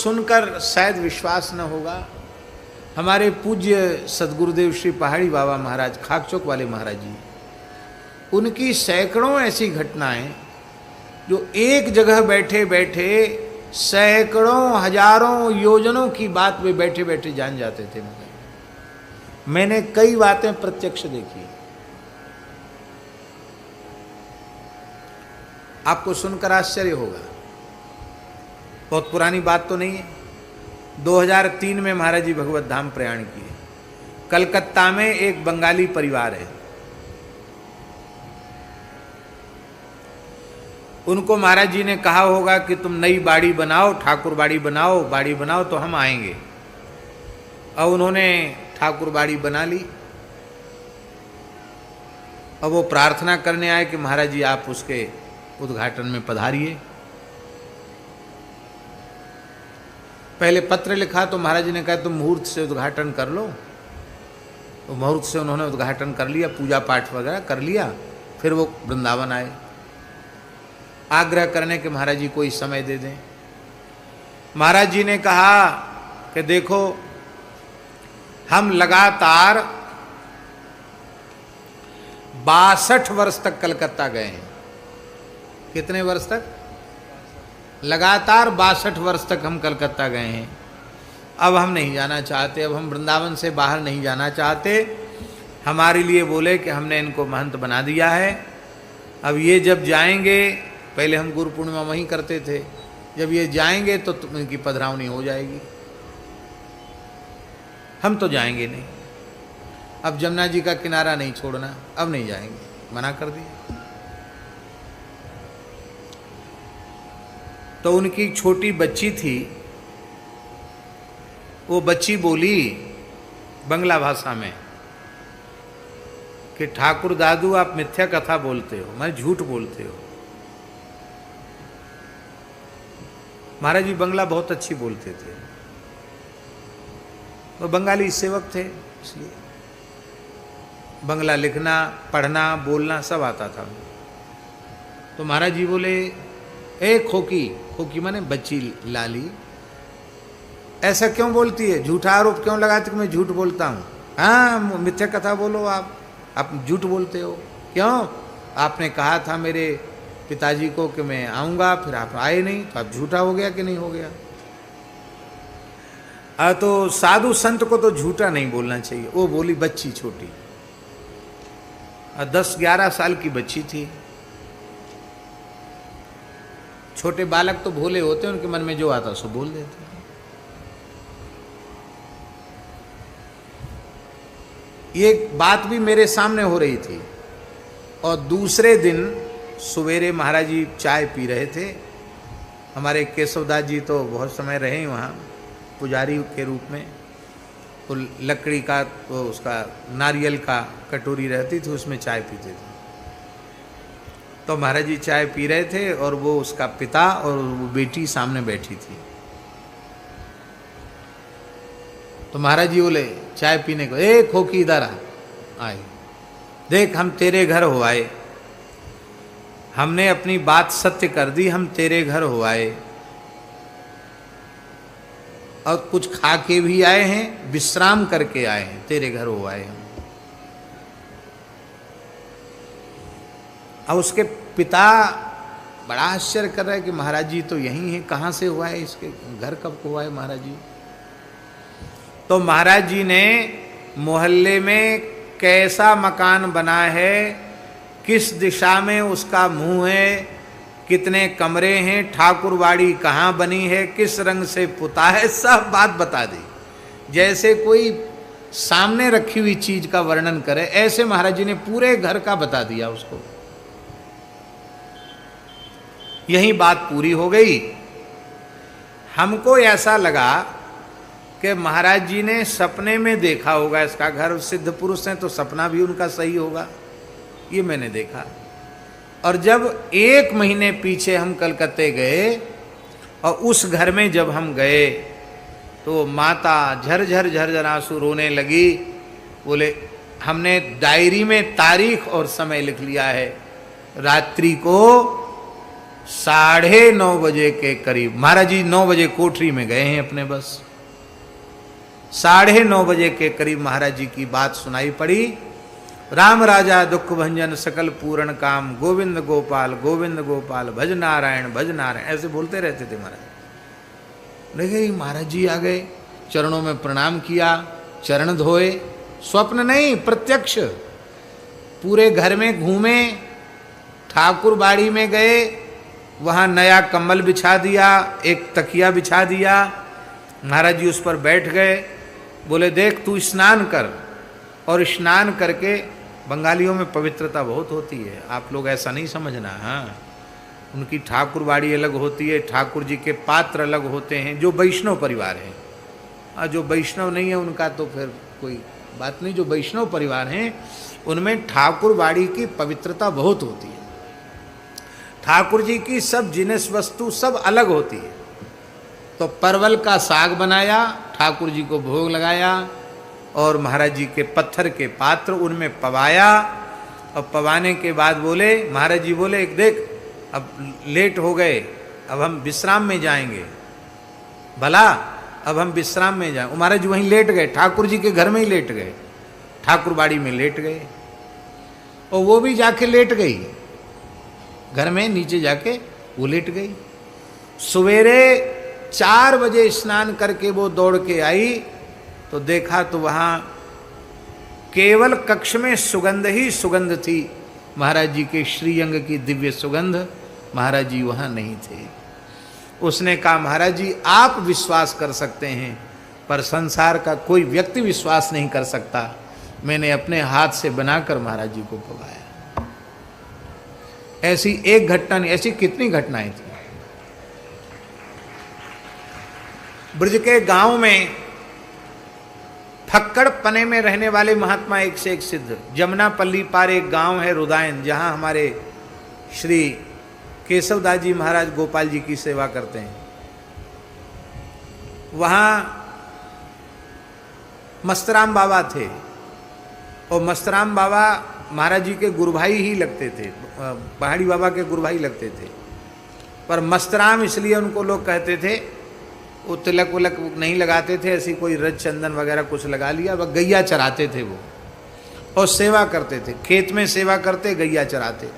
सुनकर शायद विश्वास न होगा, हमारे पूज्य सदगुरुदेव श्री पहाड़ी बाबा महाराज, खाकचौक वाले महाराज जी, उनकी सैकड़ों ऐसी घटनाएं जो एक जगह बैठे बैठे सैकड़ों हजारों योजनों की बात वे बैठे बैठे जान जाते थे। मैंने कई बातें प्रत्यक्ष देखी। आपको सुनकर आश्चर्य होगा, बहुत पुरानी बात तो नहीं है। 2003 में महाराज जी भगवत धाम प्रयाण किए। कलकत्ता में एक बंगाली परिवार है, उनको महाराज जी ने कहा होगा कि तुम नई बाड़ी बनाओ, ठाकुर बाड़ी बनाओ तो हम आएंगे। और उन्होंने ठाकुर बाड़ी बना ली। अब वो प्रार्थना करने आए कि महाराज जी आप उसके उद्घाटन में पधारिए। पहले पत्र लिखा तो महाराज जी ने कहा तुम मुहूर्त से उद्घाटन कर लो। तो मुहूर्त से उन्होंने उद्घाटन कर लिया, पूजा पाठ वगैरह कर लिया। फिर वो वृंदावन आए, आग्रह करने के महाराज जी कोई समय दे दें। महाराज जी ने कहा कि देखो हम लगातार 62 वर्ष तक कलकत्ता गए हैं। कितने वर्ष तक? लगातार 62 वर्ष तक हम कलकत्ता गए हैं। अब हम नहीं जाना चाहते, अब हम वृंदावन से बाहर नहीं जाना चाहते। हमारे लिए बोले कि हमने इनको महंत बना दिया है। अब ये जब जाएंगे, पहले हम गुरु पूर्णिमा वहीं करते थे, जब ये जाएंगे तो इनकी पधरावनी हो जाएगी, हम तो जाएंगे नहीं। अब जमुना जी का किनारा नहीं छोड़ना, अब नहीं जाएंगे, मना कर दिया। तो उनकी छोटी बच्ची थी, वो बच्ची बोली बंगला भाषा में कि ठाकुर दादू आप मिथ्या कथा बोलते हो, मैं झूठ बोलते हो। महाराज जी बंगला बहुत अच्छी बोलते थे, वो बंगाली सेवक थे, इसलिए बंगला लिखना, पढ़ना, बोलना सब आता था। तो महाराज जी बोले ए खोकी, खोकी माने बच्ची लाली, ऐसा क्यों बोलती है, झूठा आरोप क्यों लगाती कि मैं झूठ बोलता हूँ? हाँ मिथ्या कथा बोलो, आप झूठ बोलते हो क्यों? आपने कहा था मेरे पिताजी को कि मैं आऊँगा, फिर आप आए नहीं, तो आप झूठा हो गया कि नहीं हो गया? तो साधु संत को तो झूठा नहीं बोलना चाहिए। वो बोली बच्ची छोटी, 10-11 साल की बच्ची थी। छोटे बालक तो भोले होते हैं, उनके मन में जो आता सो बोल देते। ये बात भी मेरे सामने हो रही थी। और दूसरे दिन सवेरे महाराज जी चाय पी रहे थे। हमारे केशवदास जी तो बहुत समय रहे वहाँ पुजारी के रूप में। तो लकड़ी का तो उसका नारियल का कटोरी रहती थी, उसमें चाय पीते थे। तो महाराज जी चाय पी रहे थे और वो उसका पिता और वो बेटी सामने बैठी थी। तो महाराज जी बोले चाय पीने को, ए खोकी इधर आए, देख हम तेरे घर हो आए, हमने अपनी बात सत्य कर दी, हम तेरे घर हो आए और कुछ खा के भी आए हैं, विश्राम करके आए हैं, तेरे घर हो आए हम। और उसके पिता बड़ा आश्चर्य कर रहे हैं कि महाराज जी तो यहीं हैं, कहाँ से हुआ है, इसके घर कब को हुआ है महाराज जी? तो महाराज जी ने मोहल्ले में कैसा मकान बना है, किस दिशा में उसका मुंह है, कितने कमरे हैं, ठाकुरवाड़ी कहाँ बनी है, किस रंग से पुता है, सब बात बता दी। जैसे कोई सामने रखी हुई चीज का वर्णन करे, ऐसे महाराज जी ने पूरे घर का बता दिया उसको। यही बात पूरी हो गई। हमको ऐसा लगा कि महाराज जी ने सपने में देखा होगा इसका घर, सिद्ध पुरुष हैं तो सपना भी उनका सही होगा, ये मैंने देखा। और जब 1 महीने पीछे हम कलकत्ते गए और उस घर में जब हम गए तो माता झरझर झरझर आंसू रोने लगी। बोले हमने डायरी में तारीख और समय लिख लिया है, रात्रि को 9:30 के करीब महाराज जी 9 बजे कोठरी में गए हैं अपने, बस 9:30 के करीब महाराज जी की बात सुनाई पड़ी। राम राजा दुख भंजन सकल पूर्ण काम, गोविंद गोपाल भज नारायण ऐसे बोलते रहते थे महाराज। देखिए महाराज जी आ गए, चरणों में प्रणाम किया, चरण धोए, स्वप्न नहीं प्रत्यक्ष। पूरे घर में घूमे, ठाकुर बाड़ी में गए, वहाँ नया कंबल बिछा दिया, एक तकिया बिछा दिया, महाराज जी उस पर बैठ गए। बोले देख तू स्नान कर, और स्नान करके, बंगालियों में पवित्रता बहुत होती है, आप लोग ऐसा नहीं समझना। हाँ, उनकी ठाकुर बाड़ी अलग होती है, ठाकुर जी के पात्र अलग होते हैं, जो वैष्णव परिवार है। और जो वैष्णव नहीं है उनका तो फिर कोई बात नहीं। जो वैष्णव परिवार हैं उनमें ठाकुर बाड़ी की पवित्रता बहुत होती है। ठाकुर जी की सब जिनिस वस्तु सब अलग होती है। तो परवल का साग बनाया, ठाकुर जी को भोग लगाया, और महाराज जी के पत्थर के पात्र उनमें पवाया। और पवाने के बाद बोले, महाराज जी बोले देख अब लेट हो गए, अब हम विश्राम में जाएंगे। भला अब हम विश्राम में जाएं। महाराज जी वहीं लेट गए, ठाकुर जी के घर में ही लेट गए, ठाकुर बाड़ी में लेट गए। और वो भी जाके लेट गई, घर में नीचे जाके वो लेट गई। सवेरे 4 बजे स्नान करके वो दौड़ के आई, तो देखा तो वहाँ केवल कक्ष में सुगंध ही सुगंध थी, महाराज जी के श्रीअंग की दिव्य सुगंध। महाराज जी वहाँ नहीं थे। उसने कहा महाराज जी आप विश्वास कर सकते हैं, पर संसार का कोई व्यक्ति विश्वास नहीं कर सकता। मैंने अपने हाथ से बनाकर महाराज जी को पवाया। ऐसी एक घटना नहीं, ऐसी कितनी घटनाएं थी। ब्रज के गांव में फक्कड़ पने में रहने वाले महात्मा एक से एक सिद्ध। जमुनापल्ली पार एक गांव है रुदायन, जहां हमारे श्री केशवदास जी महाराज गोपाल जी की सेवा करते हैं। वहां मस्तराम बाबा थे, और मस्तराम बाबा महाराज जी के गुरु भाई ही लगते थे, पहाड़ी बाबा के गुरु भाई लगते थे। पर मस्तराम इसलिए उनको लोग कहते थे, वो तिलक उलक नहीं लगाते थे, ऐसी कोई रज चंदन वगैरह कुछ लगा लिया। वह गैया चराते थे वो, और सेवा करते थे, खेत में सेवा करते, गैया चराते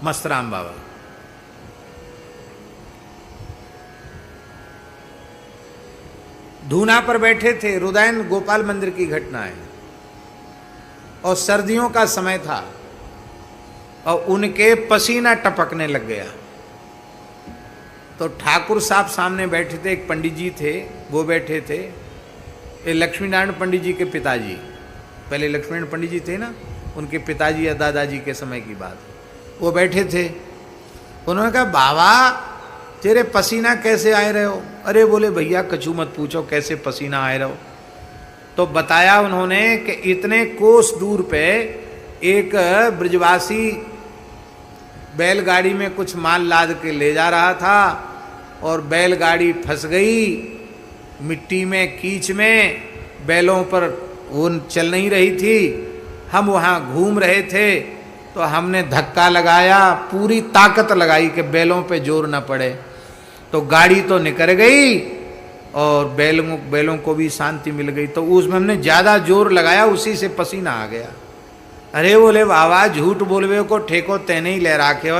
मस्तराम बाबा। धूना पर बैठे थे, रुदायन गोपाल मंदिर की घटना है, और सर्दियों का समय था, और उनके पसीना टपकने लग गया। तो ठाकुर साहब सामने बैठे थे, एक पंडित जी थे वो बैठे थे, ये लक्ष्मी नारायण पंडित जी के पिताजी, पहले लक्ष्मी नारायण पंडित जी थे ना, उनके पिताजी या दादाजी के समय की बात, वो बैठे थे। उन्होंने कहा बाबा तेरे पसीना कैसे आए रहे हो? अरे बोले भैया कछु मत पूछो कैसे पसीना आए रहो। तो बताया उन्होंने कि इतने कोस दूर पे एक ब्रजवासी बैलगाड़ी में कुछ माल लाद के ले जा रहा था, और बैलगाड़ी फंस गई मिट्टी में, कीच में, बैलों पर वो चल नहीं रही थी। हम वहाँ घूम रहे थे, तो हमने धक्का लगाया, पूरी ताकत लगाई कि बैलों पे जोर न पड़े। तो गाड़ी तो निकल गई, और बैलों को भी शांति मिल गई। तो उसमें हमने ज़्यादा जोर लगाया, उसी से पसीना आ गया। अरे बोले बाबा झूठ बोलवे को ठेको तेने ही ले राखे हो,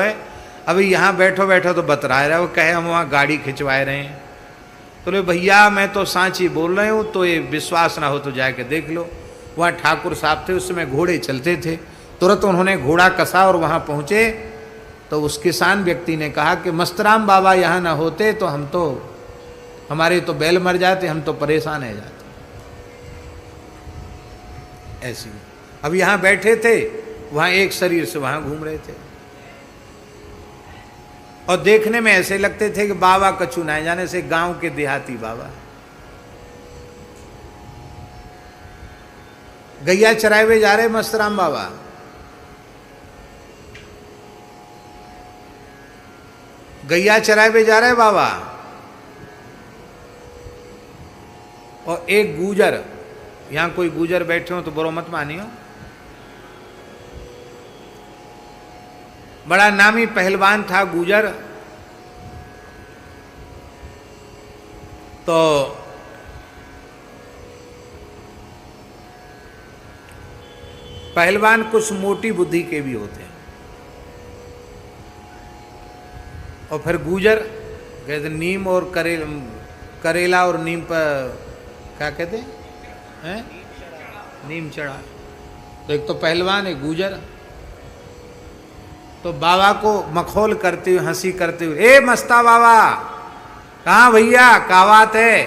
अभी यहाँ बैठो बैठो तो बतरा रहे हो, कहे हम वहाँ गाड़ी खिंचवाए रहे हैं। तो बोले भैया मैं तो सांची बोल रहे हूँ, तो ये विश्वास ना हो तो जाके देख लो। वहाँ ठाकुर साहब थे, उस समय घोड़े चलते थे। तुरंत उन्होंने घोड़ा कसा और वहाँ पहुँचे। तो उस किसान व्यक्ति ने कहा कि मस्तराम बाबा यहाँ ना होते तो हम तो, हमारे तो बैल मर जाते, हम तो परेशान है जाते। ऐसी अब यहाँ बैठे थे, वहाँ एक शरीर से वहाँ घूम रहे थे, और देखने में ऐसे लगते थे कि बाबा कछु ना जाने से गांव के देहाती बाबा। गैया चराए हुए जा रहे मस्तराम बाबा, गैया चराए हुए जा रहे बाबा, और एक गुजर, यहां कोई गुजर बैठे हो तो बुरा मत मानियो, बड़ा नामी पहलवान था गुजर। तो पहलवान कुछ मोटी बुद्धि के भी होते हैं। और फिर गुजर कहते नीम और करेला और नीम पर क्या कहते हैं, नीम चढ़ा। तो एक तो पहलवान है गुजर, तो बाबा को मखौल करते हुए हंसी करते हुए, ए मस्ता बाबा, कहाँ भैया, क्या बात है?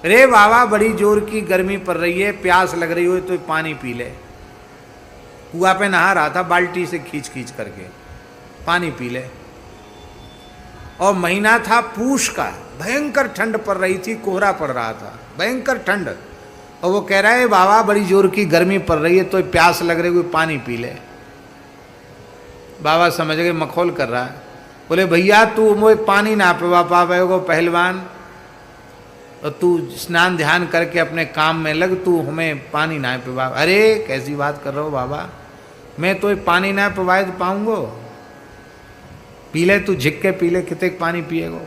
अरे बाबा बड़ी जोर की गर्मी पड़ रही है, प्यास लग रही हो तो पानी पी ले। कुआं पे नहा रहा था, बाल्टी से खींच खींच करके, पानी पी ले। और महीना था पूष का, भयंकर ठंड पड़ रही थी, कोहरा पड़ रहा था, भयंकर ठंड। और वो कह रहा है बाबा बड़ी जोर की गर्मी पड़ रही है तो प्यास लग रही है, कोई पानी पी ले। बाबा समझ गए मखौल कर रहा है। बोले भैया तू मुझे पानी ना पिवा पावेगो पहलवान, और तू स्नान ध्यान करके अपने काम में लग, तू हमें पानी ना पिवा। अरे कैसी बात कर रहे हो बाबा, मैं तो पानी ना पिवाए तो पाऊंगो? पी ले तू, झिक के पी ले, कितने पानी पिएगो?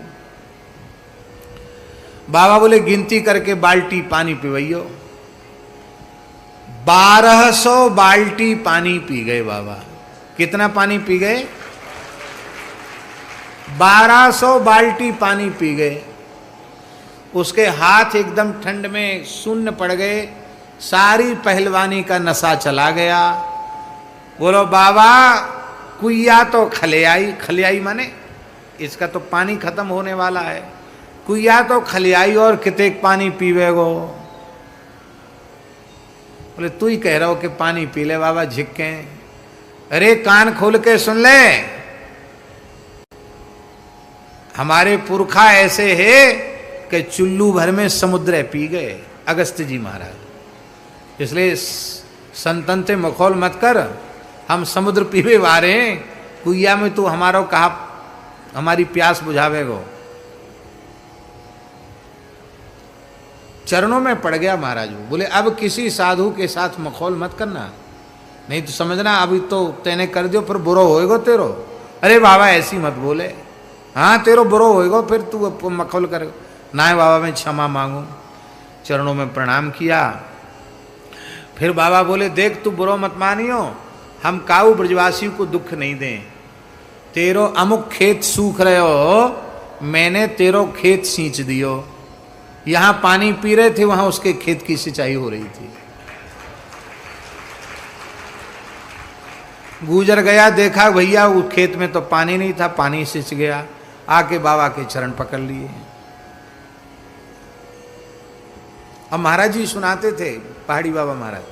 बाबा बोले गिनती करके बाल्टी पानी पिवैयो। 1200 बाल्टी पानी पी गए बाबा। कितना पानी पी गए? 1200 बाल्टी पानी पी गए। उसके हाथ एकदम ठंड में शून्य पड़ गए, सारी पहलवानी का नशा चला गया। बोलो बाबा कुइया तो खलियाई, खलियाई माने इसका तो पानी खत्म होने वाला है, कुइया तो खलियाई और कितने पानी पीवेगो? बोले तू ही कह रहा हो कि पानी पी ले बाबा झिक्के। अरे कान खोल के सुन ले, हमारे पुरखा ऐसे है कि चुल्लू भर में समुद्र पी गए, अगस्त जी महाराज। इसलिए संतन से मखौल मत कर, हम समुद्र पीवे वारे हैं, कुइया में तू हमारा कहा हमारी प्यास बुझावेगो। चरणों में पड़ गया महाराज। बोले अब किसी साधु के साथ मखौल मत करना, नहीं तो समझना अभी तो तेने कर दियो फिर बुरो होएगो तेरो। अरे बाबा ऐसी मत बोले, हाँ तेरो बुरो होएगो फिर तू मखौल करे। ना बाबा मैं क्षमा मांगू। चरणों में प्रणाम किया। फिर बाबा बोले देख तू बुरो मत मानियो, हम काऊ ब्रजवासियों को दुख नहीं दें। तेरो अमुक खेत सूख रहे हो, मैंने तेरो खेत सींच दियो। यहां पानी पी रहे थे, वहां उसके खेत की सिंचाई हो रही थी। गुजर गया, देखा भैया उस खेत में तो पानी नहीं था, पानी सिंच गया। आके बाबा के चरण पकड़ लिए। अब महाराज जी सुनाते थे, पहाड़ी बाबा महाराज,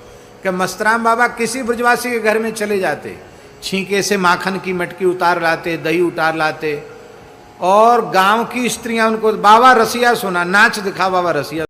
कि मस्तराम बाबा किसी ब्रजवासी के घर में चले जाते, छींके से माखन की मटकी उतार लाते, दही उतार लाते, और गांव की स्त्रियां उनको बाबा रसिया सुना, नाच दिखा बाबा रसिया।